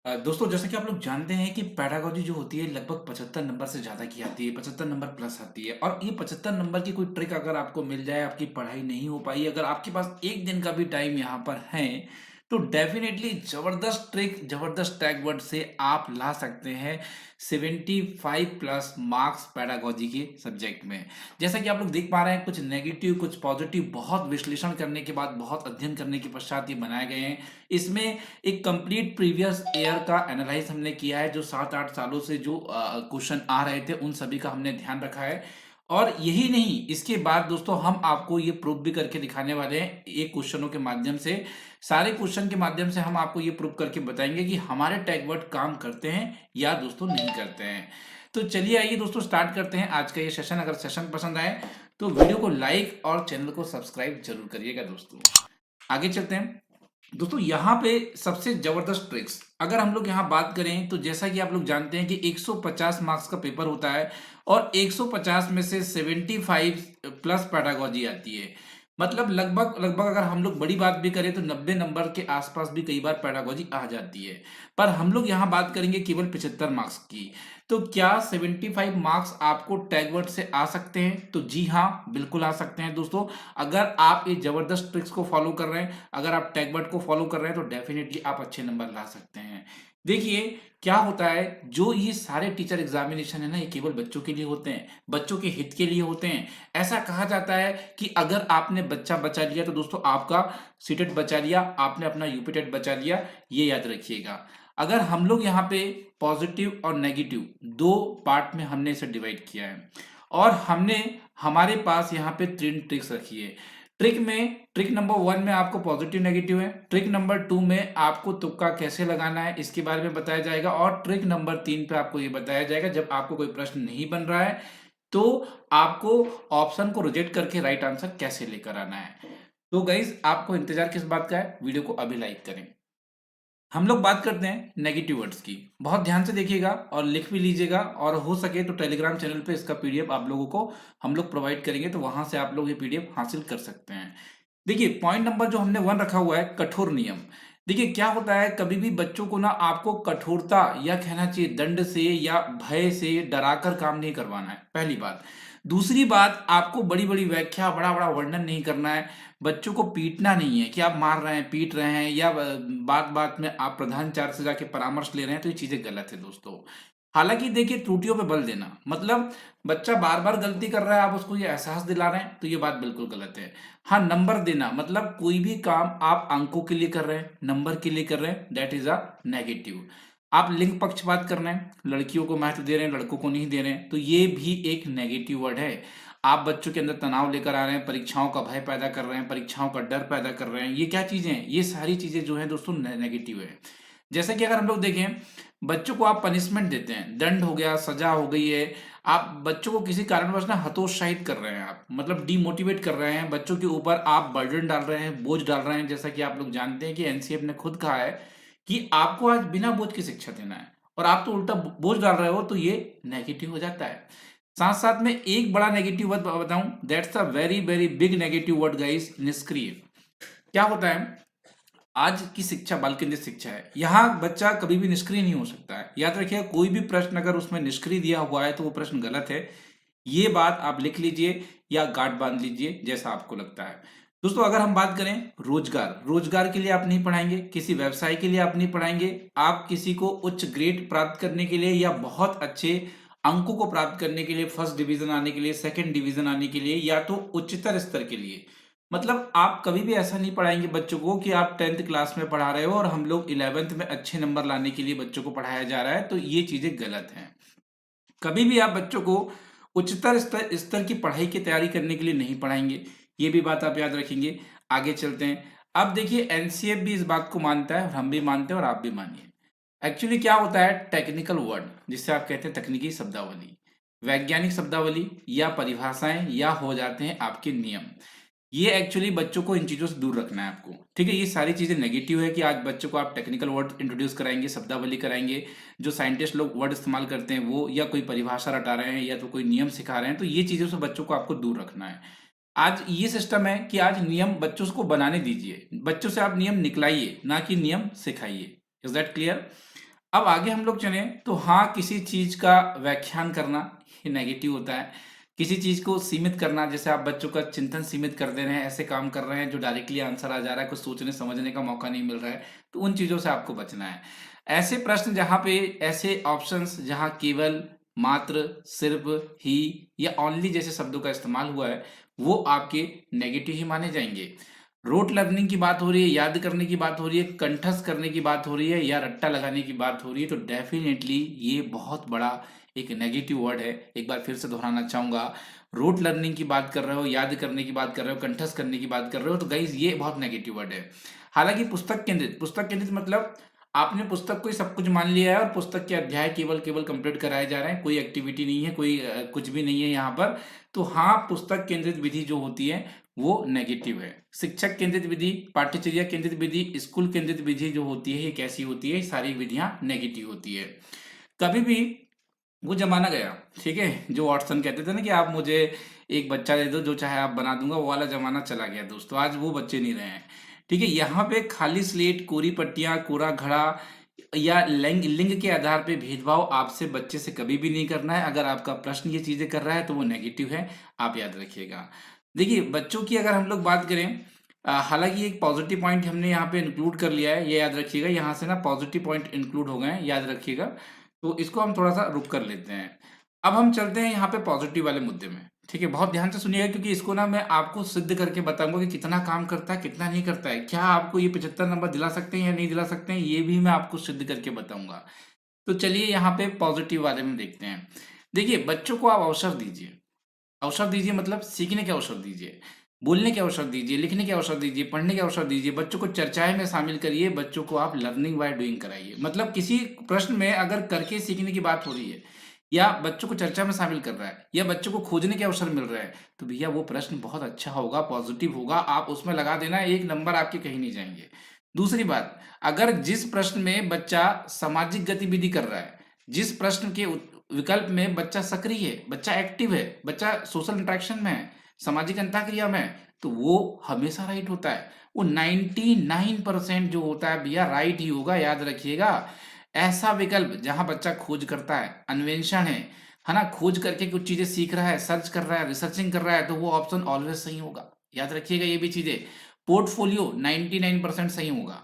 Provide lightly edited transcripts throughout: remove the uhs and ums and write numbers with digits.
दोस्तों जैसा कि आप लोग जानते हैं कि पेडागॉजी जो होती है लगभग 75 नंबर से ज़्यादा की आती है, 75 नंबर प्लस आती है और ये 75 नंबर की कोई ट्रिक अगर आपको मिल जाए, आपकी पढ़ाई नहीं हो पाई, अगर आपके पास 1 दिन का भी टाइम यहाँ पर है, तो डेफ़िनेटली ज़बरदस्त ट्रिक, ज़बरदस्त टैग वर्ड से आप ला सकते हैं 75 प्लस मार्क्स पेडागॉजी के सब्जेक्ट में। जैसा कि आप लोग देख पा रहे हैं कुछ नेगेटिव, कुछ पॉज़िटिव बहुत विश्लेषण करने के बाद, बहुत अध्ययन करने के पश्चात ये बनाए गए हैं। इसमें एक कंप्लीट प्रीवियस ईयर का एनालाइज हमने किया है जो 7-8 सालों से जो क्वेश्चन आ रहे थे उन सभी का हमने ध्यान रखा है। और यही नहीं, इसके बाद दोस्तों हम आपको ये प्रूव भी करके दिखाने वाले हैं एक क्वेश्चनों के माध्यम से। सारे क्वेश्चन के माध्यम से हम आपको ये प्रूव करके बताएंगे कि हमारे टैग वर्ड काम करते हैं या दोस्तों नहीं करते हैं। तो चलिए आइए दोस्तों स्टार्ट करते हैं आज का ये सेशन। अगर सेशन पसंद आए तो वीडियो को लाइक और चैनल को सब्सक्राइब जरूर करिएगा दोस्तों। आगे चलते हैं। दोस्तों यहाँ पे सबसे जबरदस्त ट्रिक्स अगर हम लोग यहाँ बात करें तो जैसा कि आप लोग जानते हैं कि 150 मार्क्स का पेपर होता है और 150 में से 75 प्लस पेडागॉजी आती है। मतलब लगभग लगभग अगर हम लोग बड़ी बात भी करें तो 90 नंबर के आसपास भी कई बार पेडागॉजी आ जाती है। पर हम लोग यहाँ बात करेंगे केवल 75 मार्क्स की। तो क्या 75 मार्क्स आपको टैग वर्ड से आ सकते हैं? तो जी हाँ, बिल्कुल आ सकते हैं दोस्तों। अगर आप ये जबरदस्त ट्रिक्स को फॉलो कर रहे हैं, अगर आप टैग वर्ड को फॉलो कर रहे हैं तो डेफिनेटली आप अच्छे नंबर ला सकते हैं। देखिए क्या होता है, जो ये सारे टीचर एग्जामिनेशन है ना, ये केवल बच्चों के लिए होते हैं, बच्चों के हित के लिए होते हैं। ऐसा कहा जाता है कि अगर आपने बच्चा बचा लिया तो दोस्तों आपका सीटेट बचा लिया, आपने अपना यूपीटेट बचा लिया, ये याद रखिएगा। अगर हम लोग यहाँ पे पॉजिटिव और नेगेटिव दो पार्ट में हमने इसे डिवाइड किया है और हमने हमारे पास यहाँ पे 3 ट्रिक्स रखी है। ट्रिक नंबर 1 में आपको पॉजिटिव नेगेटिव है, ट्रिक नंबर 2 में आपको तुक्का कैसे लगाना है इसके बारे में बताया जाएगा और ट्रिक नंबर 3 पे आपको ये बताया जाएगा जब आपको कोई प्रश्न नहीं बन रहा है तो आपको ऑप्शन को रिजेक्ट करके राइट आंसर कैसे लेकर आना है। तो गाइज आपको इंतजार किस बात का है, वीडियो को अभी लाइक करें। हम लोग बात करते हैं नेगेटिव वर्ड्स की। बहुत ध्यान से देखिएगा और लिख भी लीजिएगा और हो सके तो टेलीग्राम चैनल पे इसका पीडीएफ आप लोगों को हम लोग प्रोवाइड करेंगे तो वहां से आप लोग ये पीडीएफ हासिल कर सकते हैं। देखिए पॉइंट नंबर जो हमने 1 रखा हुआ है, कठोर नियम। देखिए क्या होता है, कभी भी बच्चों को ना आपको कठोरता या कहना चाहिए दंड से या भय से डराकर काम नहीं करवाना है, पहली बात। दूसरी बात, आपको बड़ी बड़ी व्याख्या, बड़ा बड़ा वर्णन नहीं करना है। बच्चों को पीटना नहीं है कि आप मार रहे हैं, पीट रहे हैं या बात बात में आप प्रधानाचार्य से जाके परामर्श ले रहे हैं, तो ये चीजें गलत है दोस्तों। हालांकि देखिए त्रुटियों पे बल देना मतलब बच्चा बार बार गलती कर रहा है, आप उसको ये एहसास दिला रहे हैं, तो ये बात बिल्कुल गलत है। हाँ, नंबर देना मतलब कोई भी काम आप अंकों के लिए कर रहे हैं, नंबर के लिए कर रहे हैं, दैट इज अ नेगेटिव। आप लिंग पक्षपात कर रहे हैं, लड़कियों को महत्व दे रहे हैं, लड़कों को नहीं दे रहे हैं, तो ये भी एक नेगेटिव वर्ड है। आप बच्चों के अंदर तनाव लेकर आ रहे हैं, परीक्षाओं का भय पैदा कर रहे हैं, परीक्षाओं का डर पैदा कर रहे हैं, ये क्या चीजें हैं? ये सारी चीजें जो है दोस्तों नेगेटिव है। जैसे कि अगर हम लोग देखें, बच्चों को आप पनिशमेंट देते हैं, दंड हो गया, सजा हो गई है, आप बच्चों को किसी कारणवश ना हतोत्साहित कर रहे हैं, आप मतलब डिमोटिवेट कर रहे हैं, बच्चों के ऊपर आप बर्डन डाल रहे हैं, बोझ डाल रहे हैं। जैसा कि आप लोग जानते हैं कि एनसीएफ ने खुद कहा है कि आपको आज बिना बोझ की शिक्षा देना है और आप तो उल्टा बोझ डाल रहे हो, तो ये नेगेटिव हो जाता है। साथ साथ में एक बड़ा नेगेटिव वर्ड बताऊं, that's a very very big negative word guys, निष्क्रिय। क्या होता है, आज की शिक्षा बाल केंद्रित शिक्षा है, यहाँ बच्चा कभी भी निष्क्रिय नहीं हो सकता है। याद रखिए, कोई भी प्रश्न अगर उसमें निष्क्रिय दिया हुआ है तो वो प्रश्न गलत है। ये बात आप लिख लीजिए या गांठ बांध लीजिए जैसा आपको लगता है। दोस्तों अगर हम बात करें रोजगार, रोजगार के लिए आप नहीं पढ़ाएंगे, किसी व्यवसाय के लिए आप नहीं पढ़ाएंगे, आप किसी को उच्च ग्रेड प्राप्त करने के लिए या बहुत अच्छे अंकों को प्राप्त करने के लिए, फर्स्ट डिवीजन आने के लिए, सेकंड डिवीजन आने के लिए, या तो उच्चतर स्तर के लिए, मतलब आप कभी भी ऐसा नहीं पढ़ाएंगे बच्चों को कि आप 10th क्लास में पढ़ा रहे हो और हम लोग 11th में अच्छे नंबर लाने के लिए बच्चों को पढ़ाया जा रहा है, तो ये चीजें गलत हैं। कभी भी आप बच्चों को उच्चतर स्तर की पढ़ाई की तैयारी करने के लिए नहीं पढ़ाएंगे, ये भी बात आप याद रखेंगे। आगे चलते हैं। अब देखिए एनसीएफ भी इस बात को मानता है और हम भी मानते हैं और आप भी मानिए। एक्चुअली क्या होता है, टेक्निकल वर्ड जिससे आप कहते हैं तकनीकी शब्दावली, वैज्ञानिक शब्दावली या परिभाषाएं या हो जाते हैं आपके नियम, ये एक्चुअली बच्चों को इन चीजों से दूर रखना है आपको। ठीक है, ये सारी चीजें नेगेटिव है कि आज बच्चों को आप टेक्निकल वर्ड इंट्रोड्यूस कराएंगे, शब्दावली कराएंगे, जो साइंटिस्ट लोग वर्ड इस्तेमाल करते हैं वो, या कोई परिभाषा रटा रहे हैं या तो कोई नियम सिखा रहे हैं, तो ये चीजों से बच्चों को आपको दूर रखना है। आज ये सिस्टम है कि आज नियम बच्चों को बनाने दीजिए, बच्चों से आप नियम निकलाइए, ना कि नियम सिखाइए। Is that clear? अब आगे हम लोग चलें तो हाँ, किसी चीज़ का व्याख्यान करना ये नेगेटिव होता है। किसी चीज़ को सीमित करना, जैसे आप बच्चों का चिंतन सीमित कर दे रहे हैं, ऐसे काम कर रहे हैं जो डायरेक्टली आंसर आ जा रहा है, कुछ सोचने समझने का मौका नहीं मिल रहा है, तो उन चीज़ों से आपको बचना है। ऐसे प्रश्न जहाँ पे ऐसे ऑप्शंस जहाँ केवल, मात्र, सिर्फ़, ही या ओनली जैसे शब्दों का इस्तेमाल हुआ है, वो आपके नेगेटिव ही माने जाएँगे। रोट लर्निंग की बात हो रही है, याद करने की बात हो रही है, कंठस्थ करने की बात हो रही है या रट्टा लगाने की बात हो रही है, तो डेफिनेटली ये बहुत बड़ा एक नेगेटिव वर्ड है। एक बार फिर से दोहराना चाहूंगा, रोट लर्निंग की बात कर रहे हो, याद करने की बात कर रहे हो, कंठस्थ करने की बात कर रहे हो, तो गाइज ये बहुत नेगेटिव वर्ड है। हालांकि पुस्तक केंद्रित मतलब आपने पुस्तक को ही सब कुछ मान लिया है और पुस्तक के अध्याय केवल केवल कंप्लीट कराए जा रहे हैं, कोई एक्टिविटी नहीं है, कोई कुछ भी नहीं है यहाँ पर। तो हाँ, पुस्तक केंद्रित विधि जो होती है वो नेगेटिव है। शिक्षक केंद्रित विधि, पाठ्यचर्या केंद्रित विधि, स्कूल केंद्रित विधि जो होती है, ये कैसी होती है? सारी विधियां नेगेटिव होती है। कभी भी वो जमाना गया, ठीक है, जो वॉटसन कहते थे ना कि आप मुझे एक बच्चा दे दो, जो चाहे आप बना दूंगा, वो वाला जमाना चला गया दोस्तों। आज वो बच्चे नहीं रहे हैं, ठीक है। यहाँ पे खाली स्लेट, कोरी पट्टियां, कोरा घड़ा या लिंग लिंग के आधार पे भेदभाव आपसे बच्चे से कभी भी नहीं करना है। अगर आपका प्रश्न ये चीजें कर रहा है तो वो नेगेटिव है, आप याद रखिएगा। देखिए, बच्चों की अगर हम लोग बात करें, हालांकि एक पॉजिटिव पॉइंट हमने यहाँ पे इंक्लूड कर लिया है, ये याद रखिएगा। यहाँ से ना पॉजिटिव पॉइंट इंक्लूड हो गए हैं, याद रखिएगा। तो इसको हम थोड़ा सा रुक कर लेते हैं। अब हम चलते हैं यहाँ पे पॉजिटिव वाले मुद्दे में, ठीक है। बहुत ध्यान से सुनिएगा, क्योंकि इसको ना मैं आपको सिद्ध करके बताऊंगा कि कितना काम करता है, कितना नहीं करता है। क्या आपको ये 75 नंबर दिला सकते हैं या नहीं दिला सकते हैं, ये भी मैं आपको सिद्ध करके बताऊंगा। तो चलिए यहाँ पे पॉजिटिव वाले में देखते हैं। देखिए, बच्चों को आप अवसर दीजिए। अवसर दीजिए मतलब सीखने के अवसर दीजिए, बोलने के अवसर दीजिए, लिखने के अवसर दीजिए, पढ़ने के अवसर दीजिए। बच्चों को चर्चाएं में शामिल करिए, बच्चों को आप लर्निंग बाय डूइंग कराइए। मतलब किसी प्रश्न में अगर करके सीखने की बात हो रही है, या बच्चों को चर्चा में शामिल कर रहा है, या बच्चों को खोजने के अवसर मिल रहा है, तो भैया वो प्रश्न बहुत अच्छा होगा, पॉजिटिव होगा। आप उसमें लगा देना, एक नंबर आपके कहीं नहीं जाएंगे। दूसरी बात, अगर जिस प्रश्न में बच्चा सामाजिक गतिविधि कर रहा है, जिस प्रश्न के विकल्प में बच्चा सक्रिय है, बच्चा एक्टिव है, बच्चा सोशल इंटरेक्शन में है, सामाजिक अंतःक्रिया में है, तो वो हमेशा राइट होता है। वो 99% जो होता है भैया राइट ही होगा, याद रखिएगा। ऐसा विकल्प जहां बच्चा खोज करता है, अन्वेषण है ना, खोज करके कुछ चीजें सीख रहा है, सर्च कर रहा है, रिसर्चिंग कर रहा है, तो वो ऑप्शन ऑलवेज सही होगा। याद रखिएगा ये भी चीजें। पोर्टफोलियो 99% सही होगा।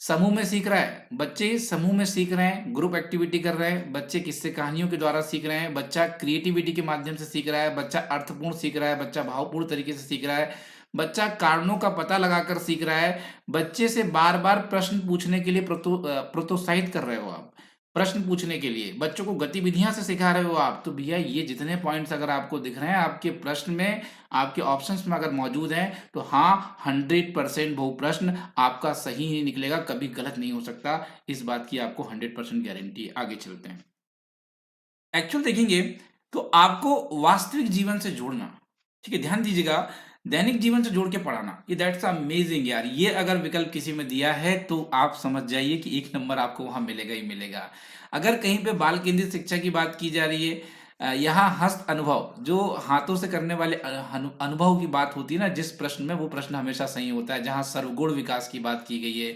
समूह में सीख रहा है, बच्चे समूह में सीख रहे हैं, ग्रुप एक्टिविटी कर रहे हैं, बच्चे किस्से कहानियों के द्वारा सीख रहे हैं, बच्चा क्रिएटिविटी के माध्यम से सीख रहा है, बच्चा अर्थपूर्ण सीख रहा है, बच्चा भावपूर्ण तरीके से सीख रहा है, बच्चा कारणों का पता लगाकर सीख रहा है, बच्चे से बार बार प्रश्न पूछने के लिए प्रोत्साहित कर रहे हो आप। प्रश्न पूछने के लिए बच्चों को गतिविधियां से सिखा रहे हो आप। तो भैया ये जितने पॉइंट्स अगर आपको दिख रहे हैं आपके प्रश्न में, आपके ऑप्शंस में अगर मौजूद हैं, तो हाँ, 100% वो प्रश्न आपका सही ही निकलेगा, कभी गलत नहीं हो सकता। इस बात की आपको 100% गारंटी है। आगे चलते हैं। एक्चुअल देखेंगे तो आपको वास्तविक जीवन से जोड़ना, ठीक है, ध्यान दीजिएगा। दैनिक जीवन से जोड़ के पढ़ाना, ये दैट्स अमेजिंग यार। ये अगर विकल्प किसी में दिया है तो आप समझ जाइए कि एक नंबर आपको वहां मिलेगा ही मिलेगा। अगर कहीं पे बाल केंद्रित शिक्षा की बात की जा रही है, यहाँ हस्त अनुभव, जो हाथों से करने वाले अनुभव की बात होती है ना जिस प्रश्न में, वो प्रश्न हमेशा सही होता है। जहाँ सर्वगुण विकास की बात की गई है,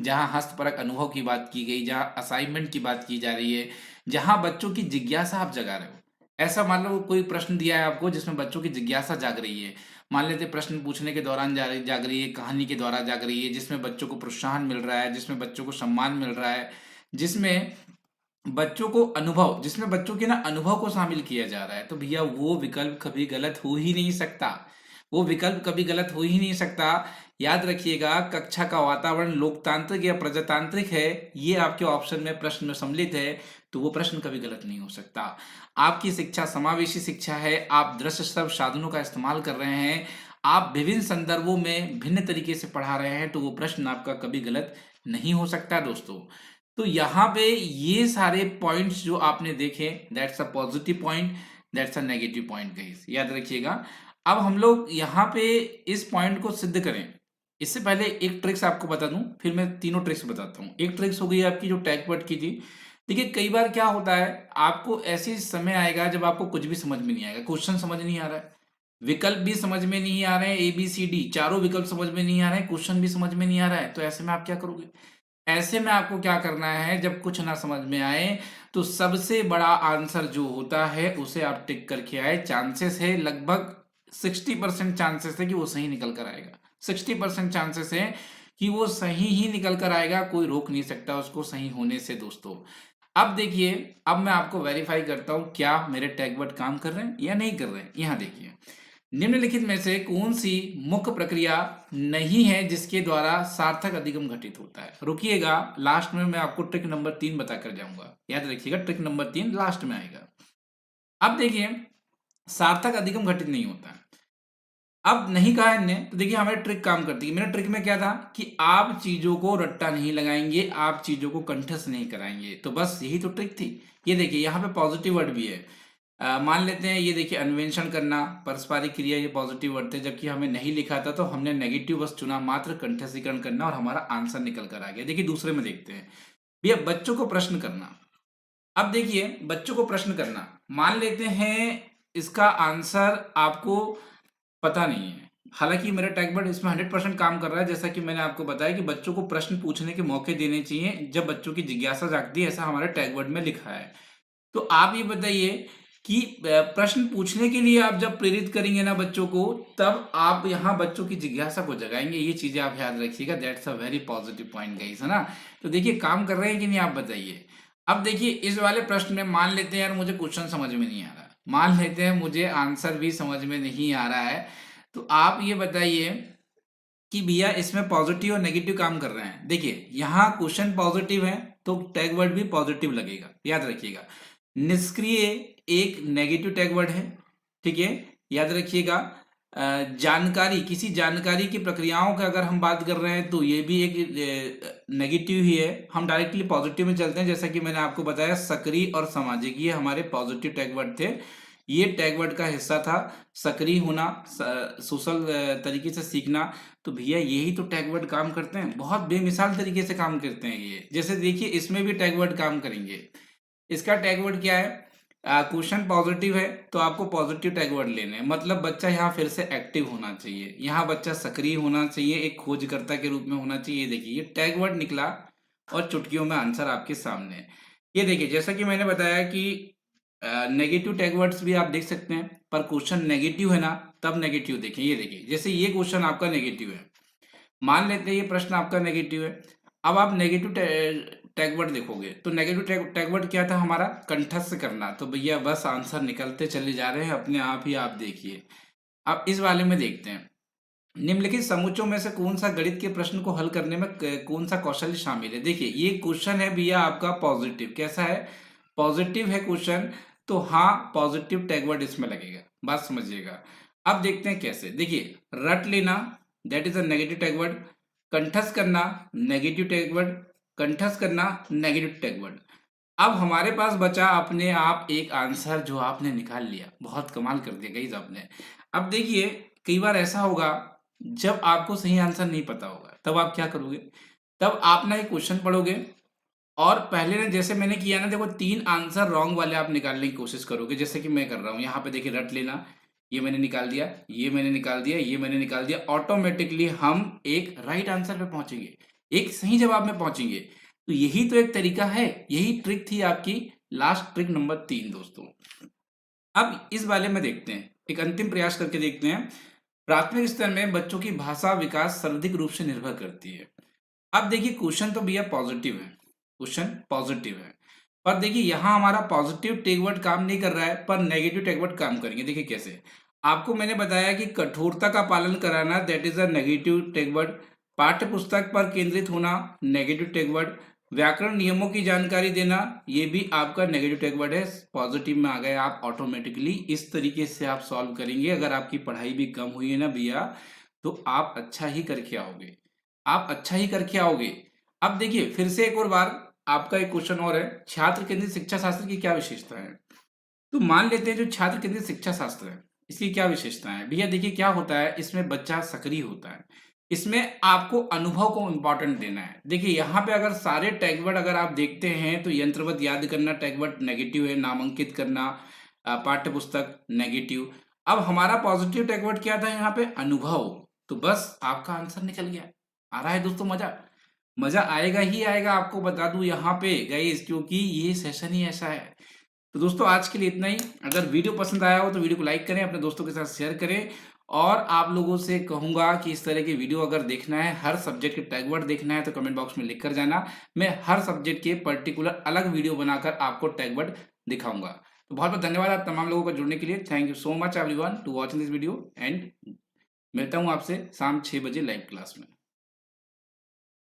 जहाँ हस्तपरक अनुभव की बात की गई, जहाँ असाइनमेंट की बात की जा रही है, जहाँ बच्चों की जिज्ञासा आप जगा रहे हो। ऐसा मान लो कोई प्रश्न दिया है आपको जिसमें बच्चों की जिज्ञासा जाग रही है। मान लेते प्रश्न पूछने के दौरान जाग रही है, कहानी के द्वारा जाग रही है, जिसमें बच्चों को प्रोत्साहन मिल रहा है, जिसमें बच्चों को सम्मान मिल रहा है, जिसमें बच्चों को अनुभव, जिसमें बच्चों के ना अनुभव को शामिल किया जा रहा है, तो भैया वो विकल्प कभी गलत हो ही नहीं सकता। वो विकल्प कभी गलत हो ही नहीं सकता। याद रखिएगा, कक्षा का वातावरण लोकतांत्रिक या प्रजातांत्रिक है, ये आपके ऑप्शन में प्रश्न में सम्मिलित है, तो वो प्रश्न कभी गलत नहीं हो सकता। आपकी शिक्षा समावेशी शिक्षा है, आप दृश्य श्रव्य साधनों का इस्तेमाल कर रहे हैं, आप विभिन्न संदर्भों में भिन्न तरीके से पढ़ा रहे हैं, तो वो प्रश्न आपका कभी गलत नहीं हो सकता दोस्तों। तो यहाँ पे ये सारे पॉइंट्स जो आपने देखे, that's a positive point, that's a negative point guys, याद रखिएगा। अब हम लोग यहाँ पे इस पॉइंट को सिद्ध करें, इससे पहले एक ट्रिक्स आपको बता दूं, फिर मैं तीनों ट्रिक्स बताता हूँ। एक ट्रिक्स हो गई आपकी जो टैग वर्ड की थी। देखिए, कई बार क्या होता है, आपको ऐसे समय आएगा जब आपको कुछ भी समझ में नहीं आएगा, क्वेश्चन समझ नहीं आ रहा है, विकल्प भी समझ में नहीं आ रहे हैं, ABCD चारों विकल्प समझ में नहीं आ रहे हैं, क्वेश्चन भी समझ में नहीं आ रहा है, तो ऐसे में आप क्या करोगे? ऐसे में आपको क्या करना है, जब कुछ ना समझ में आए तो सबसे बड़ा आंसर जो होता है उसे आप टिक करके आए। चांसेस है लगभग 60% चांसेस है कि वो सही निकल कर आएगा। 60% चांसेस है कि वो सही ही निकल कर आएगा, कोई रोक नहीं सकता उसको सही होने से दोस्तों। अब देखिए, अब मैं आपको वेरीफाई करता हूं क्या मेरे टैगवर्ड काम कर रहे हैं या नहीं कर रहे हैं। यहां देखिए, निम्नलिखित में से कौन सी मुख्य प्रक्रिया नहीं है जिसके द्वारा सार्थक अधिगम घटित होता है। रुकिएगा, लास्ट में मैं आपको ट्रिक नंबर 3 बताकर जाऊंगा। याद रखिएगा, ट्रिक नंबर 3 लास्ट में आएगा। अब देखिए, सार्थक अधिगम घटित नहीं होता है। अब नहीं कहा इनने तो देखिए हमारी ट्रिक काम करती है। मेरा ट्रिक में क्या था कि आप चीजों को रट्टा नहीं लगाएंगे, आप चीजों को कंठस्थ नहीं कराएंगे, तो बस यही तो ट्रिक थी। ये देखिए यहाँ पे पॉजिटिव वर्ड भी है। मान लेते हैं, ये देखिए अन्वेषण करना, परस्परिक क्रिया, ये पॉजिटिव वर्ड थे, जबकि हमें नहीं लिखा था तो हमने नेगेटिव बस चुना, मात्र कंठस्थीकरण करना, और हमारा आंसर निकल कर आ गया। देखिए दूसरे में देखते हैं भैया, बच्चों को प्रश्न करना। अब देखिए बच्चों को प्रश्न करना, मान लेते हैं इसका आंसर आपको पता नहीं है। हालांकि मेरा टैगवर्ड इसमें 100% काम कर रहा है। जैसा कि मैंने आपको बताया कि बच्चों को प्रश्न पूछने के मौके देने चाहिए जब बच्चों की जिज्ञासा जागती है, ऐसा हमारे टैगवर्ड में लिखा है। तो आप ये बताइए कि प्रश्न पूछने के लिए आप जब प्रेरित करेंगे ना बच्चों को, तब आप यहाँ बच्चों की जिज्ञासा को जगाएंगे। ये चीजें आप याद रखिएगा। That's a very positive point guys, है ना। तो देखिए काम कर रहे हैं कि नहीं, आप बताइए। अब देखिए इस वाले प्रश्न में मान लेते हैं यार मुझे क्वेश्चन समझ में नहीं आ रहा, मान लेते हैं मुझे आंसर भी समझ में नहीं आ रहा है, तो आप ये बताइए कि भैया इसमें पॉजिटिव और नेगेटिव काम कर रहे हैं। देखिए यहाँ क्वेश्चन पॉजिटिव है तो टैग वर्ड भी पॉजिटिव लगेगा, याद रखिएगा। निष्क्रिय एक नेगेटिव टैग वर्ड है, ठीक है, याद रखिएगा। जानकारी, किसी जानकारी की प्रक्रियाओं का अगर हम बात कर रहे हैं तो ये भी एक नेगेटिव ही है। हम डायरेक्टली पॉजिटिव में चलते हैं, जैसा कि मैंने आपको बताया सक्रिय और सामाजिक, ये हमारे पॉजिटिव टैग वर्ड थे। ये टैग वर्ड का हिस्सा था, सक्रिय होना, सोशल तरीके से सीखना। तो भैया यही तो टैग वर्ड काम करते हैं, बहुत बेमिसाल तरीके से काम करते हैं ये। जैसे देखिए इसमें भी टैग वर्ड काम करेंगे। इसका टैग वर्ड क्या है, क्वेश्चन पॉजिटिव है तो आपको पॉजिटिव टैग वर्ड लेने हैं। मतलब बच्चा यहाँ फिर से एक्टिव होना चाहिए, यहाँ बच्चा सक्रिय होना चाहिए, एक खोजकर्ता के रूप में होना चाहिए। देखिए ये टैग वर्ड निकला और चुटकियों में आंसर आपके सामने है। ये देखिए जैसा कि मैंने बताया कि नेगेटिव टैग वर्ड्स भी आप देख सकते हैं, पर क्वेश्चन नेगेटिव है ना, तब नेगेटिव देखें। ये देखिए जैसे ये क्वेश्चन आपका नेगेटिव है, मान लेते हैं ये प्रश्न आपका नेगेटिव है। अब आप नेगेटिव टैग वर्ड देखोगे तो नेगेटिव टैग वर्ड क्या था हमारा, कंठस्थ करना। तो भैया बस आंसर निकलते चले जा रहे हैं अपने आप ही, आप देखिए। अब इस वाले में देखते हैं, निम्नलिखित समुच्चयों में से कौन सा गणित के प्रश्न को हल करने में कौन सा कौशल शामिल है। देखिए ये क्वेश्चन है भैया आपका पॉजिटिव, कैसा है, पॉजिटिव है क्वेश्चन, तो हाँ पॉजिटिव टैग वर्ड इसमें लगेगा, बात समझिएगा। अब देखते हैं कैसे। देखिए रट लेना, that is a negative tag word. कंठस्थ करना, नेगेटिव टैग वर्ड। कंठस्थ करना, नेगेटिव टैग वर्ड। अब हमारे पास बचा अपने आप एक आंसर जो आपने निकाल लिया, बहुत कमाल कर दिया गाइस आपने। अब देखिए कई बार ऐसा होगा जब आपको सही आंसर नहीं पता होगा, तब आप क्या करोगे, तब आप ना एक क्वेश्चन पढ़ोगे और पहले ने जैसे मैंने किया ना, देखो 3 आंसर रॉन्ग वाले आप निकालने की कोशिश करोगे, जैसे कि मैं कर रहा हूं। यहाँ पे देखिए रट लेना, ये मैंने निकाल दिया, ये मैंने निकाल दिया, ये मैंने निकाल दिया, ऑटोमेटिकली हम एक राइट आंसर पे पहुंचेंगे, एक सही जवाब में पहुंचेंगे। तो यही तो एक तरीका है, यही ट्रिक थी आपकी, लास्ट ट्रिक नंबर 3 दोस्तों। अब इस वाले में देखते हैं, एक अंतिम प्रयास करके देखते हैं। प्राथमिक स्तर में बच्चों की भाषा विकास सर्वाधिक रूप से निर्भर करती है। अब देखिए क्वेश्चन तो भैया पॉजिटिव है, क्वेश्चन पॉजिटिव है, पर देखिए यहाँ हमारा पॉजिटिव टेकवर्ड काम नहीं कर रहा है, पर नेगेटिव टेकवर्ड काम करेंगे। देखिए कैसे, आपको मैंने बताया कि कठोरता का पालन कराना, that is a negative Techword. पाठ्य पुस्तक पर केंद्रित होना, नेगेटिव टेकवर्ड। व्याकरण नियमों की जानकारी देना, ये भी आपका नेगेटिव टेकवर्ड है। पॉजिटिव में आ गए आप ऑटोमेटिकली। इस तरीके से आप सॉल्व करेंगे। अगर आपकी पढ़ाई भी कम हुई है ना भैया, तो आप अच्छा ही करके आओगे, आप अच्छा ही करके आओगे। अब देखिए फिर से एक और बार आपका एक क्वेश्चन और है, छात्र केंद्रित शिक्षा शास्त्र की क्या विशेषता है। तो मान लेते हैं जो छात्र केंद्रित शिक्षा शास्त्र है, इसकी क्या विशेषता है भैया। देखिए क्या होता है, इसमें बच्चा सक्रिय होता है, इसमें आपको अनुभव को इंपॉर्टेंट देना है। देखिए यहाँ पे अगर सारे टैगवर्ड अगर आप देखते हैं तो यंत्रवत याद करना टैगवर्ड नेगेटिव है, नामांकित करना, पाठ्य पुस्तक नेगेटिव। अब हमारा पॉजिटिव टैगवर्ड क्या था यहाँ पे, अनुभव। तो बस आपका आंसर निकल गया। आ रहा है दोस्तों मजा। मज़ा आएगा ही आएगा, आपको बता दूँ यहाँ पे गाइस, क्योंकि ये सेशन ही ऐसा है। तो दोस्तों आज के लिए इतना ही। अगर वीडियो पसंद आया हो तो वीडियो को लाइक करें, अपने दोस्तों के साथ शेयर करें और आप लोगों से कहूँगा कि इस तरह की वीडियो अगर देखना है, हर सब्जेक्ट के टैग वर्ड देखना है तो कमेंट बॉक्स में लिख कर जाना। मैं हर सब्जेक्ट के पर्टिकुलर अलग वीडियो बनाकर आपको टैग वर्ड दिखाऊँगा। तो बहुत-बहुत धन्यवाद आप तमाम लोगों का जुड़ने के लिए। Thank you so much everyone to watching this video and मिलता हूँ आपसे शाम 6 बजे लाइव क्लास में।